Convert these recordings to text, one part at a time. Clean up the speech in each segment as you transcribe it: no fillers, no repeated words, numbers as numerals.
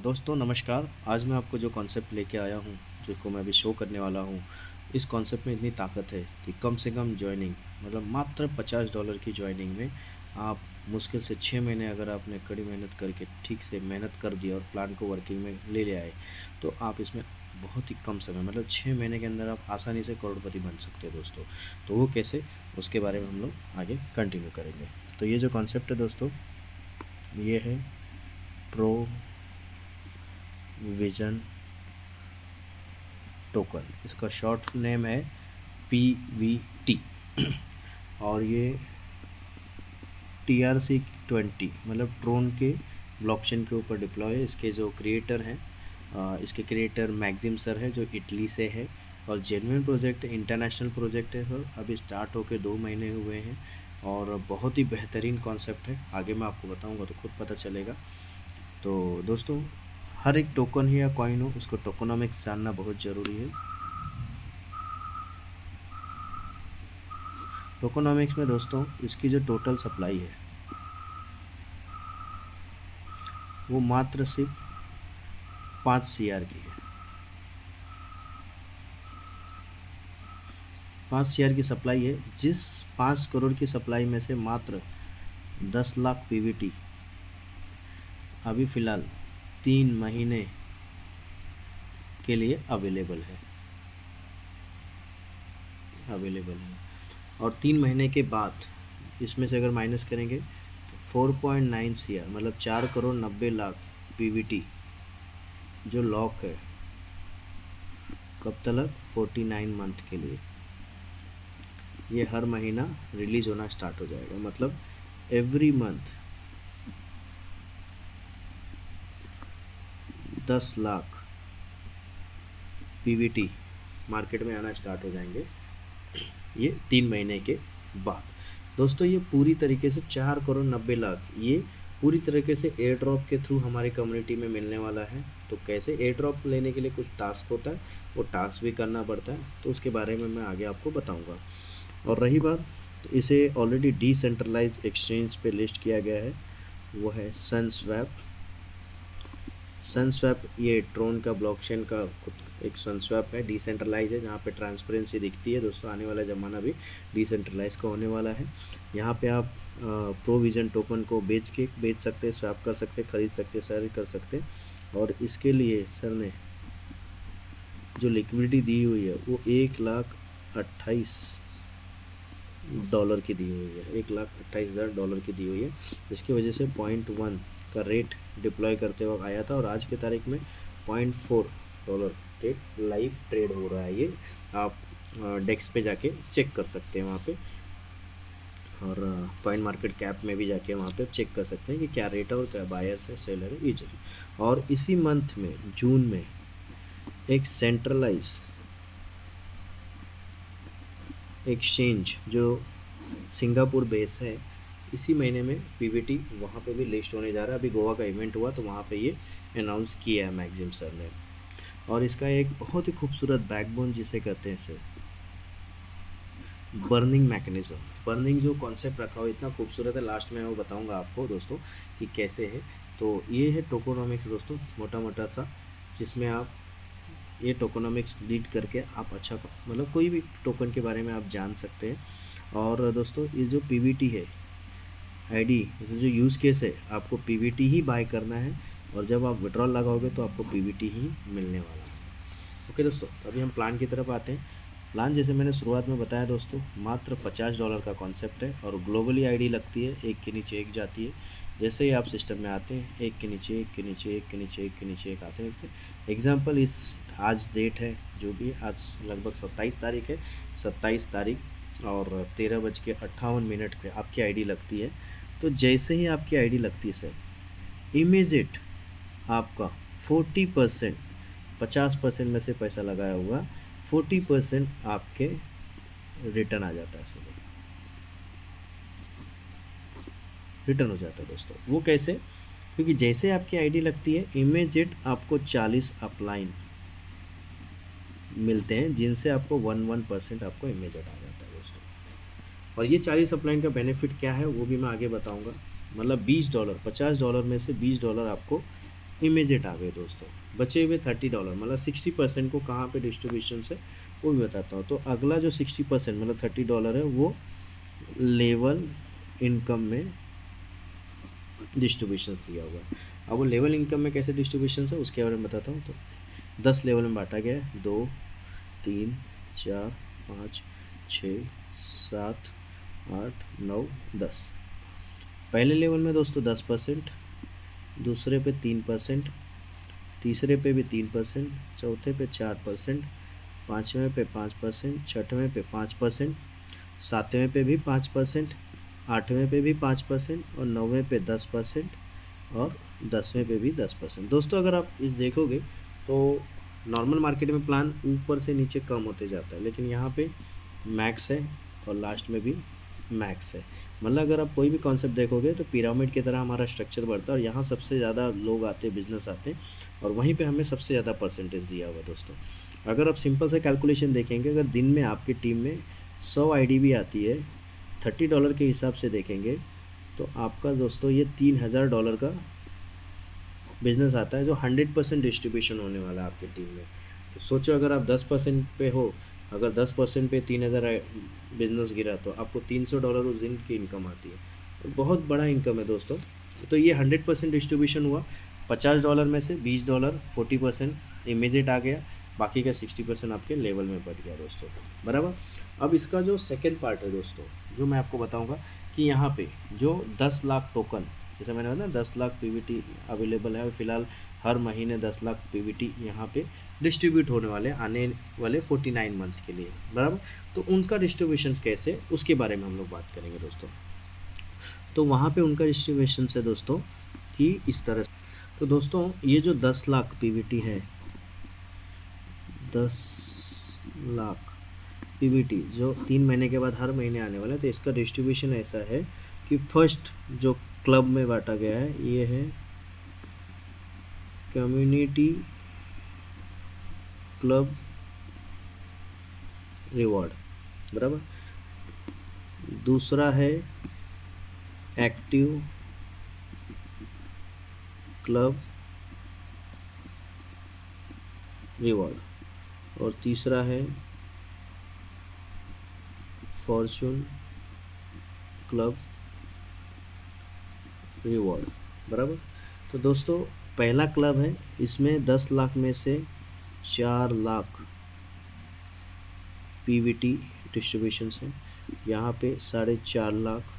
दोस्तों नमस्कार। आज मैं आपको जो कॉन्सेप्ट लेके आया हूँ, जिसको मैं अभी शो करने वाला हूँ, इस कॉन्सेप्ट में इतनी ताकत है कि कम से कम जॉइनिंग मतलब मात्र $50 की जॉइनिंग में आप मुश्किल से 6 महीने अगर आपने कड़ी मेहनत करके ठीक से मेहनत कर दी और प्लान को वर्किंग में ले आए, तो आप इसमें बहुत ही कम समय मतलब 6 महीने के अंदर आप आसानी से करोड़पति बन सकते हैं दोस्तों। तो वो कैसे, उसके बारे में हम लोग आगे कंटिन्यू करेंगे। तो ये जो कॉन्सेप्ट है दोस्तों, ये है प्रोविजन टोकन। इसका शॉर्ट नेम है PVT और ये TRC20 मतलब ट्रोन के ब्लॉकचेन के ऊपर डिप्लॉय है। इसके जो क्रिएटर हैं, इसके क्रिएटर मैक्सिम सर है, जो इटली से है और जेन्युइन प्रोजेक्ट इंटरनेशनल प्रोजेक्ट है सर। अभी स्टार्ट होके 2 महीने हुए हैं और बहुत ही बेहतरीन कॉन्सेप्ट है। आगे मैं आपको बताऊंगा तो खुद पता चलेगा। तो दोस्तों, हर एक टोकन हो या कॉइन हो, उसको टोकोनॉमिक्स जानना बहुत ज़रूरी है। टोकोनॉमिक्स में दोस्तों इसकी जो टोटल सप्लाई है वो मात्र सिर्फ 5 CR की है। 5 CR की सप्लाई है। जिस 5 करोड़ की सप्लाई में से मात्र 10 लाख PVT अभी फ़िलहाल 3 महीने के लिए अवेलेबल है और 3 महीने के बाद इसमें से अगर माइनस करेंगे तो 4.9 CR मतलब 4,90,00,000 PVT जो लॉक है। कब तक? 49 मंथ के लिए। ये हर महीना रिलीज़ होना स्टार्ट हो जाएगा। मतलब every month 10 lakh PVT market में आना स्टार्ट हो जाएंगे ये 3 महीने के बाद। दोस्तों, ये पूरी तरीके से 4,90,00,000 ये पूरी तरीके से एयर ड्रॉप के थ्रू हमारी कम्युनिटी में मिलने वाला है। तो कैसे एयर ड्रॉप लेने के लिए कुछ टास्क होता है, वो टास्क भी करना पड़ता है, तो उसके बारे में मैं आगे आपको बताऊंगा। और रही बात, तो इसे ऑलरेडी डिसेंट्रलाइज एक्सचेंज पे लिस्ट किया गया है, वो है सनस्वैप। ये ट्रोन का ब्लॉकचेन का एक सनस्वैप है, डिसेंट्रलाइज है, जहाँ पे ट्रांसपेरेंसी दिखती है। दोस्तों, आने वाला ज़माना भी डिसेंट्रलाइज का होने वाला है। यहाँ पे आप प्रोविजन टोकन को बेच सकते हैं, स्वैप कर सकते हैं, खरीद सकते हैं, सेल कर सकते हैं। और इसके लिए सर ने जो लिक्विडिटी दी हुई है वो $1,28,000 की दी हुई है। $1,28,000 की दी हुई है, जिसकी वजह से 0.1 का रेट डिप्लॉय करते वक्त आया था और आज की तारीख में $0.4 रेट लाइव ट्रेड हो रहा है। ये आप डेक्स पे जाके चेक कर सकते हैं वहाँ पे, और कॉइन मार्केट कैप में भी जाके वहाँ पे चेक कर सकते हैं कि क्या रेट है और क्या बायर्स है, सेलर है, ईजिली। और इसी मंथ में जून में एक सेंट्रलाइज एक्सचेंज जो सिंगापुर बेस है, इसी महीने में PVT वहाँ पे भी लिस्ट होने जा रहा है। अभी गोवा का इवेंट हुआ तो वहाँ पे ये अनाउंस किया है मैक्सिम सर ने। और इसका एक बहुत ही खूबसूरत बैकबोन जिसे कहते हैं सर बर्निंग मैकेनिज्म। बर्निंग जो कॉन्सेप्ट रखा हो इतना खूबसूरत है, लास्ट में मैं बताऊंगा आपको दोस्तों कि कैसे है। तो ये है टोकोनॉमिक्स दोस्तों, मोटा मोटा सा, जिसमें आप ये टोकोनॉमिक्स लीड करके आप अच्छा मतलब कोई भी टोकन के बारे में आप जान सकते हैं। और दोस्तों, ये जो PVT है आईडी, जैसे जो यूज़ केस है, आपको PVT ही बाय करना है और जब आप विड्रॉल लगाओगे तो आपको PVT ही मिलने वाला है। ओके दोस्तों, तो अभी हम प्लान की तरफ आते हैं। प्लान जैसे मैंने शुरुआत में बताया दोस्तों, मात्र $50 का कॉन्सेप्ट है और ग्लोबली आईडी लगती है, एक के नीचे एक जाती है। जैसे ही आप सिस्टम में आते हैं, एक के नीचे एक के नीचे एक के नीचे एक के नीचे एक आते रहते हैं। एग्जाम्पल, इस आज डेट है जो भी, आज लगभग 27 तारीख है। 27 तारीख और 13:58 पे आपकी आईडी लगती है। तो जैसे ही आपकी आईडी लगती है सर, इमीजिएट आपका 40%, 50% में से पैसा लगाया हुआ 40% आपके रिटर्न आ जाता है सर, रिटर्न हो जाता है दोस्तों। वो कैसे? क्योंकि जैसे आपकी आईडी लगती है, इमीजिएट आपको 40 अपलाइन मिलते हैं, जिनसे आपको 1% आपको इमीजिएट आ जाता है दोस्तों। और ये 40 अपलाइन का बेनिफिट क्या है वो भी मैं आगे बताऊंगा। मतलब $20, $50 में से $20 आपको इमीजिएट आ गए दोस्तों। बचे हुए $30 मतलब 60% को कहाँ पे डिस्ट्रीब्यूशन है वो भी बताता हूँ। तो अगला जो 60% मतलब $30 है वो लेवल इनकम में डिस्ट्रीब्यूशन दिया हुआ है। अब वो लेवल इनकम में कैसे डिस्ट्रीब्यूशन है उसके बारे में बताता हूँ। तो 10 लेवल में बांटा गया है, 2 3 4 5 6 7 8 9 10। पहले लेवल में दोस्तों 10%, दूसरे पे 3%, तीसरे पे भी 3%, चौथे पे 4%, पाँचवें पे 5%, छठवें पे 5%, सातवें पे भी 5%, आठवें पे भी 5% और नौवें पे 10% और 10वें पे भी 10%। दोस्तों अगर आप इस देखोगे तो नॉर्मल मार्केट में प्लान ऊपर से नीचे कम होते जाता है, लेकिन यहाँ पे मैक्स है और लास्ट में भी मैक्स है। मतलब अगर आप कोई भी कॉन्सेप्ट देखोगे तो पिरामिड की तरह हमारा स्ट्रक्चर बढ़ता है और यहाँ सबसे ज़्यादा लोग आते हैं, बिजनेस आते हैं और वहीं पे हमें सबसे ज़्यादा परसेंटेज दिया हुआ है दोस्तों। अगर आप सिंपल से कैलकुलेशन देखेंगे, अगर दिन में आपकी टीम में 100 आईडी भी आती है, $30 के हिसाब से देखेंगे तो आपका दोस्तों ये $3000 का बिजनेस आता है, जो 100% डिस्ट्रीब्यूशन होने वाला है आपकी टीम में। तो सोचो अगर आप 10% पे हो, अगर 10% पे 3000 बिजनेस गिरा तो आपको $300 उस दिन की इनकम आती है। तो बहुत बड़ा इनकम है दोस्तों। तो ये 100% डिस्ट्रीब्यूशन हुआ। $50 में से $20 40% इमीजिएट आ गया, बाकी का 60% आपके लेवल में बढ़ गया दोस्तों, बराबर। अब इसका जो सेकेंड पार्ट है दोस्तों, जो मैं आपको बताऊंगा कि यहाँ पे जो 10 लाख टोकन, जैसे मैंने बताया 10 लाख पीवीटी अवेलेबल है, फिलहाल हर महीने 10 लाख पीवीटी यहाँ पे डिस्ट्रीब्यूट होने वाले आने वाले 49 मंथ के लिए, बराबर। तो उनका डिस्ट्रीब्यूशन कैसे, उसके बारे में हम लोग बात करेंगे दोस्तों। तो वहाँ पे उनका डिस्ट्रीब्यूशन है दोस्तों कि इस तरह से। तो दोस्तों ये जो 10 लाख पीवीटी है, 10 लाख पीवीटी जो 3 महीने के बाद हर महीने आने वाला है, तो इसका डिस्ट्रीब्यूशन ऐसा है कि फर्स्ट जो क्लब में बांटा गया है ये है कम्युनिटी क्लब रिवॉर्ड, बराबर। दूसरा है एक्टिव क्लब रिवॉर्ड और तीसरा है फॉर्चून क्लब रिवॉर्ड, बराबर। तो दोस्तों पहला क्लब है, इसमें 10 लाख में से 4 लाख पीवीटी डिस्ट्रीब्यूशन है। यहाँ पे 4.5 लाख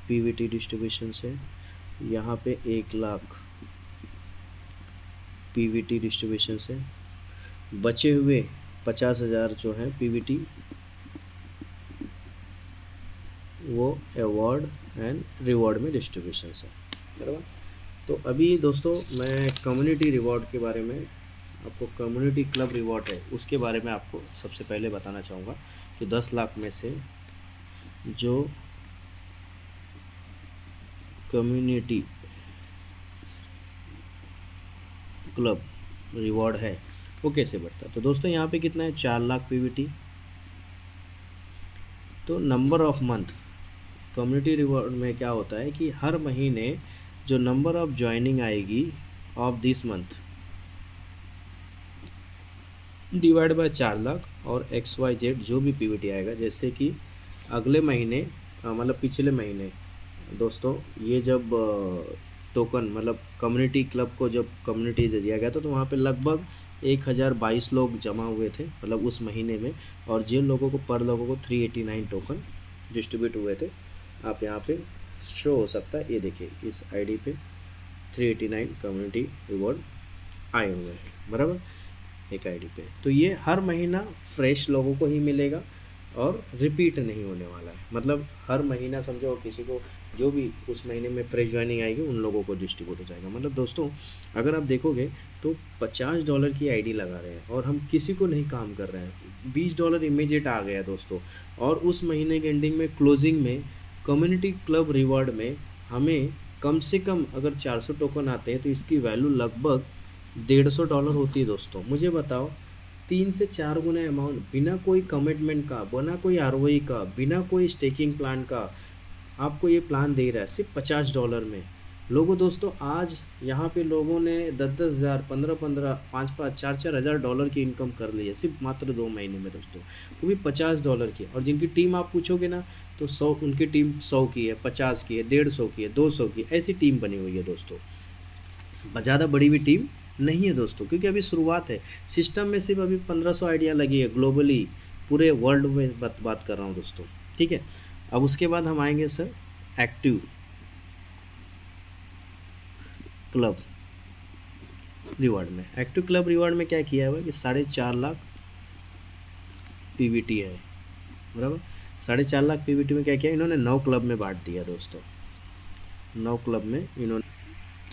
पीवीटी डिस्ट्रीब्यूशन है। यहाँ पे 1 लाख पीवीटी डिस्ट्रीब्यूशन है। बचे हुए 50,000 जो है पीवीटी वो अवार्ड एंड रिवॉर्ड में डिस्ट्रीब्यूशन है, बराबर। तो अभी दोस्तों मैं कम्युनिटी रिवॉर्ड के बारे में आपको, कम्युनिटी क्लब रिवॉर्ड है उसके बारे में आपको सबसे पहले बताना चाहूँगा कि 10 लाख में से जो कम्युनिटी क्लब रिवॉर्ड है वो कैसे बढ़ता है। तो दोस्तों यहाँ पे कितना है, 4 लाख पीवीटी। तो number of month community reward में क्या होता है कि हर महीने जो नंबर ऑफ ज्वाइनिंग आएगी of this month divide by 4 lakh और XYZ जो भी पीवीटी आएगा। जैसे कि अगले महीने मतलब पिछले महीने दोस्तों ये जब टोकन मतलब कम्युनिटी क्लब को जब कम्युनिटी दे दिया गया था तो वहाँ पे लगभग 1022 लोग जमा हुए थे मतलब उस महीने में, और जिन लोगों को पर लोगों को 389 टोकन डिस्ट्रीब्यूट हुए थे। आप यहाँ पे शो हो सकता है, ये देखिए इस आईडी पे 389 कम्युनिटी रिवॉर्ड आए हुए हैं, बराबर, एक आईडी पे। तो ये हर महीना फ्रेश लोगों को ही मिलेगा और रिपीट नहीं होने वाला है। मतलब हर महीना समझो किसी को जो भी उस महीने में फ्रेश ज्वाइनिंग आएगी उन लोगों को डिस्ट्रीब्यूट हो जाएगा। मतलब दोस्तों अगर आप देखोगे तो $50 की आईडी लगा रहे हैं और हम किसी को नहीं काम कर रहे हैं, $20 इमीडिएट आ गया दोस्तों। और उस महीने के एंडिंग में क्लोजिंग में कम्युनिटी क्लब रिवॉर्ड में हमें कम से कम अगर 400 टोकन आते हैं तो इसकी वैल्यू लगभग $150 होती है दोस्तों। मुझे बताओ 3 से 4 गुना अमाउंट बिना कोई कमिटमेंट का, बिना कोई ROI का, बिना कोई स्टेकिंग प्लान का आपको ये प्लान दे रहा है सिर्फ $50 में। लोगों दोस्तों आज यहाँ पे लोगों ने 10-10 हज़ार, 15-15, 5-5, 4-4 हज़ार डॉलर की इनकम कर ली है सिर्फ मात्र 2 महीने में दोस्तों, वो भी $50 की। और जिनकी टीम आप पूछोगे ना तो 100, उनकी टीम 100 की है, 50 की है, 150 की है, 200 की, ऐसी टीम बनी हुई है दोस्तों। ज़्यादा बड़ी भी टीम नहीं है दोस्तों, क्योंकि अभी शुरुआत है। सिस्टम में सिर्फ अभी 1500 आइडिया लगी है ग्लोबली, पूरे वर्ल्ड में बात कर रहा हूँ दोस्तों, ठीक है। अब उसके बाद हम आएंगे सर एक्टिव क्लब रिवार्ड में। एक्टिव क्लब रिवार्ड में क्या किया हुआ है कि 4.5 लाख पीवीटी है, बराबर। 4.5 लाख पीवीटी में क्या किया इन्होंने, 9 क्लब में बांट दिया दोस्तों। 9 क्लब में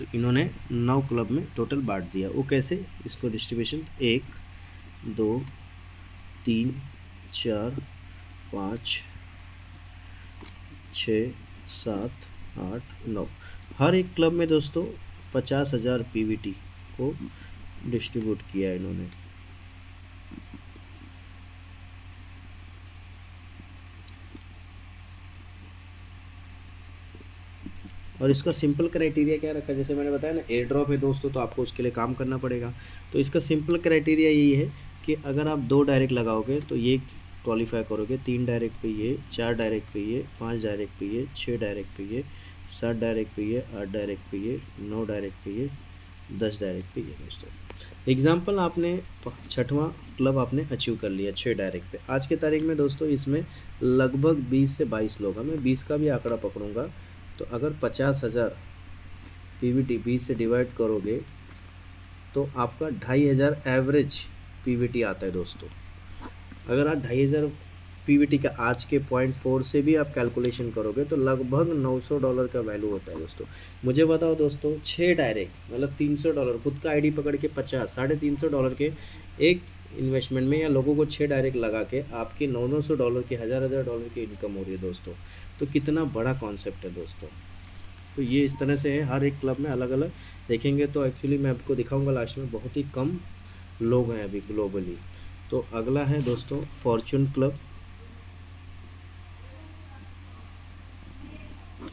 इन्होंने 9 क्लब में टोटल बांट दिया। वो कैसे, इसको डिस्ट्रीब्यूशन 1 2 3 4 5 6 7 8 9, हर एक क्लब में दोस्तों 50,000 पीवीटी को डिस्ट्रीब्यूट किया इन्होंने। और इसका सिंपल क्राइटेरिया क्या रखा, जैसे मैंने बताया ना एयर ड्रॉप है दोस्तों, तो आपको उसके लिए काम करना पड़ेगा। तो इसका सिंपल क्राइटेरिया यही है कि अगर आप 2 डायरेक्ट लगाओगे तो ये क्वालिफाई करोगे, 3 डायरेक्ट पे ये, 4 डायरेक्ट पे ये, 5 डायरेक्ट पे ये, 6 डायरेक्ट पे ये, 7 डायरेक्ट पे ये, 8 डायरेक्ट पे ये, 9 डायरेक्ट पे ये, 10 डायरेक्ट पे ये दोस्तों। एग्जाम्पल आपने 6वां क्लब आपने अचीव कर लिया 6 डायरेक्ट पे। आज के तारीख में दोस्तों इसमें लगभग 20 से 22 लोग हैं, मैं 20 का भी आंकड़ा पकड़ूंगा। तो अगर 50,000 पीवीटी 20 से डिवाइड करोगे तो आपका 2,500 एवरेज पीवीटी आता है दोस्तों। अगर आप 2,500 पीवीटी का आज के 0.4 से भी आप कैलकुलेशन करोगे तो लगभग $900 का वैल्यू होता है दोस्तों। मुझे बताओ दोस्तों, 6 डायरेक्ट मतलब $300, खुद का आईडी पकड़ के 50, $350 के एक इन्वेस्टमेंट में, या लोगों को 6 डायरेक्ट लगा के आपके $900 की, $1,000 की इनकम हो रही है दोस्तों। तो कितना बड़ा कॉन्सेप्ट है दोस्तों। तो ये इस तरह से है, हर एक क्लब में अलग अलग देखेंगे। तो एक्चुअली मैं आपको दिखाऊंगा लास्ट में, बहुत ही कम लोग हैं अभी ग्लोबली। तो अगला है दोस्तों फॉर्चून क्लब।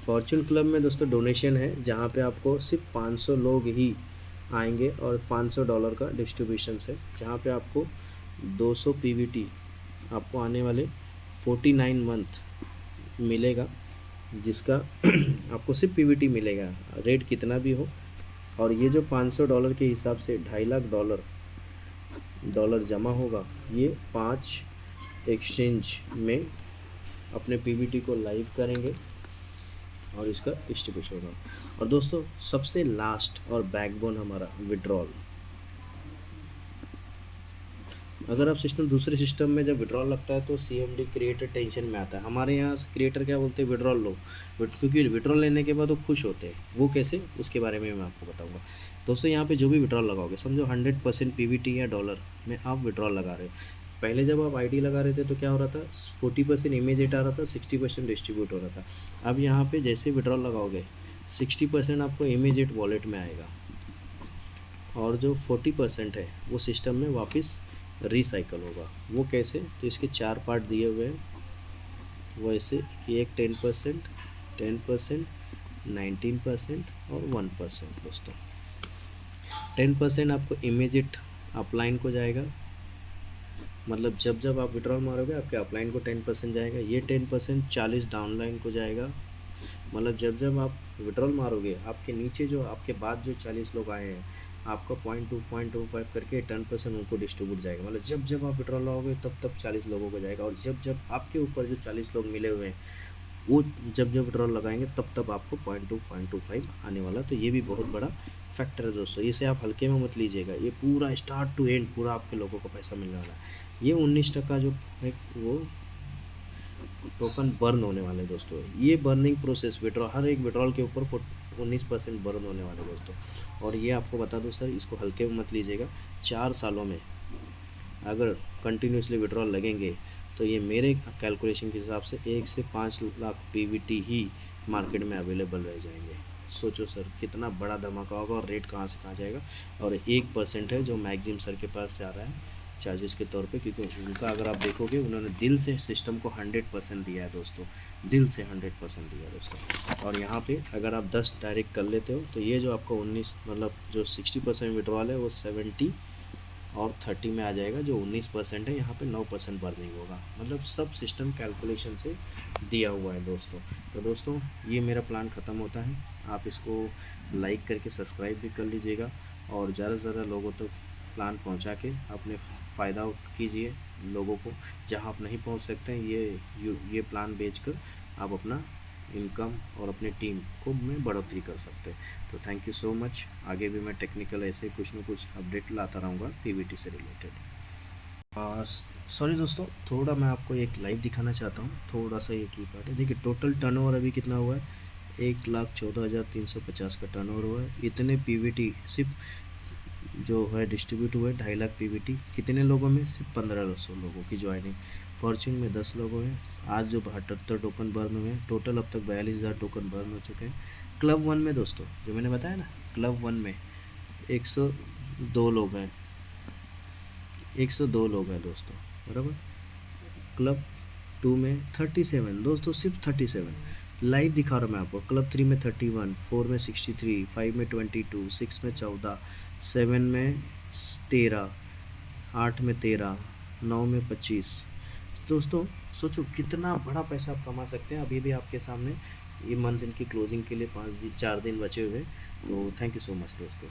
फॉर्चून क्लब में दोस्तों डोनेशन है, जहाँ पे आपको सिर्फ 500 लोग ही आएंगे और $500 का डिस्ट्रीब्यूशन है, जहाँ पे आपको 200 पीवीटी आपको आने वाले 49 मंथ मिलेगा, जिसका आपको सिर्फ पीवीटी मिलेगा, रेट कितना भी हो। और ये जो $500 के हिसाब से $2.5 लाख जमा होगा, ये 5 एक्सचेंज में अपने पीवीटी को लाइव करेंगे और इसका डिस्ट्रीब्यूशन होगा। और दोस्तों सबसे लास्ट और बैकबोन हमारा विड्रॉल। अगर आप दूसरे सिस्टम में जब विड्रॉल लगता है तो सीएमडी क्रिएटर टेंशन में आता है। हमारे यहाँ क्रिएटर क्या बोलते हैं, विड्रॉल लो, क्योंकि विड्रॉल लेने के बाद वो खुश होते हैं। वो कैसे, उसके बारे में मैं आपको बताऊंगा दोस्तों। यहाँ पे जो भी विड्रॉल लगाओगे, समझो 100% पीवीटी या डॉलर में आप विड्रॉल लगा रहे हो। पहले जब आप आईडी लगा रहे थे तो क्या हो रहा था, 40% इमीडिएट आ रहा था, 60% डिस्ट्रीब्यूट हो रहा था। अब यहाँ पे जैसे विड्रॉल लगाओगे 60% आपको इमीडिएट वॉलेट में आएगा, और जो 40% है वो सिस्टम में वापस रिसाइकल होगा। वो कैसे, तो इसके 4 पार्ट दिए हुए हैं। वो ऐसे कि एक 10%, 10%, 19% और 1% दोस्तों। 10% आपको इमीडिएट अपलाइन को जाएगा, मतलब जब जब आप विड्रॉल मारोगे आपके अपलाइन को 10% जाएगा। ये 10% 40 डाउनलाइन को जाएगा, मतलब जब जब आप विड्रॉल मारोगे आपके नीचे जो आपके बाद जो 40 लोग आए हैं, आपका 0.25 करके 10% उनको डिस्ट्रीब्यूट जाएगा। मतलब जब जब आप विड्रॉल लगाओगे तब 40 लोगों को जाएगा, और जब जब आपके ऊपर जो 40 लोग मिले हुए हैं वो जब जब विड्रॉल लगाएंगे तब आपको 0.25 आने वाला। तो ये भी बहुत बड़ा फैक्टर है दोस्तों, इसे आप हल्के में मत लीजिएगा। ये पूरा स्टार्ट टू एंड पूरा आपके लोगों को पैसा मिलने वाला है। ये 19% जो है वो टोकन बर्न होने वाले दोस्तों। ये बर्निंग प्रोसेस विड्रॉल, हर एक विड्रॉल के ऊपर 19% बर्न होने वाले दोस्तों। और ये आपको बता दूं सर, इसको हल्के में मत लीजिएगा। 4 सालों में अगर कंटिन्यूसली विड्रॉल लगेंगे तो ये मेरे कैलकुलेशन के हिसाब से 1 से 5 लाख पीवीटी ही मार्केट में अवेलेबल रह जाएंगे। सोचो सर कितना बड़ा धमाका होगा, और रेट कहाँ से कहाँ जाएगा। और 1% है जो मैक्सिम सर के पास जा रहा है, चार्जेस के तौर पे, क्योंकि उनका अगर आप देखोगे उन्होंने दिल से सिस्टम को 100% दिया है दोस्तों, दिल से 100% दिया है दोस्तों। और यहाँ पे अगर आप 10 डायरेक्ट कर लेते हो तो ये जो आपका 19 मतलब जो 60% विड्रॉल है वो 70 और 30 में आ जाएगा, जो 19% है यहाँ पे 9% बर्निंग होगा, मतलब सब सिस्टम कैलकुलेशन से दिया हुआ है दोस्तों। तो दोस्तों ये मेरा प्लान ख़त्म होता है, आप इसको लाइक करके सब्सक्राइब भी कर लीजिएगा और ज़्यादा से ज़्यादा लोगों तक प्लान पहुंचा के अपने फ़ायदा कीजिए लोगों को। जहां आप नहीं पहुंच सकते हैं ये प्लान बेचकर आप अपना इनकम और अपने टीम को में बढ़ोतरी कर सकते हैं। तो थैंक यू सो मच। आगे भी मैं टेक्निकल ऐसे कुछ न कुछ अपडेट लाता रहूँगा पीवीटी से रिलेटेड। सॉरी दोस्तों, थोड़ा मैं आपको एक लाइव दिखाना चाहता हूँ, थोड़ा सा ये की पार्ट है। देखिए टोटल टर्नओवर अभी कितना हुआ है, 1,14,350 का टर्नओवर हुआ है। इतने पीवीटी सिर्फ जो है डिस्ट्रीब्यूट हुए 2.5 लाख पीवीटी। कितने लोगों में, सिर्फ 1500 लोगों की ज्वाइनिंग। फॉर्च्यून में 10 लोगों में आज जो 78 टोकन बर्न हुए हैं, टोटल अब तक 42,000 टोकन बर्न हो चुके हैं। क्लब वन में दोस्तों जो मैंने बताया ना, क्लब वन में 102 लोग हैं, 102 लोग हैं दोस्तों, बराबर। क्लब टू में 37 दोस्तों, सिर्फ 37 लाइव दिखा रहा हूँ मैं आपको। क्लब थ्री में 31, 4 में 63, 5 में 22, 6 में 14, 7 में 13, 8 में 13, 9 में 25। दोस्तों सोचो कितना बड़ा पैसा आप कमा सकते हैं। अभी भी आपके सामने ये मंथ इनकी क्लोजिंग के लिए 4 दिन बचे हुए। तो थैंक यू सो मच दोस्तों।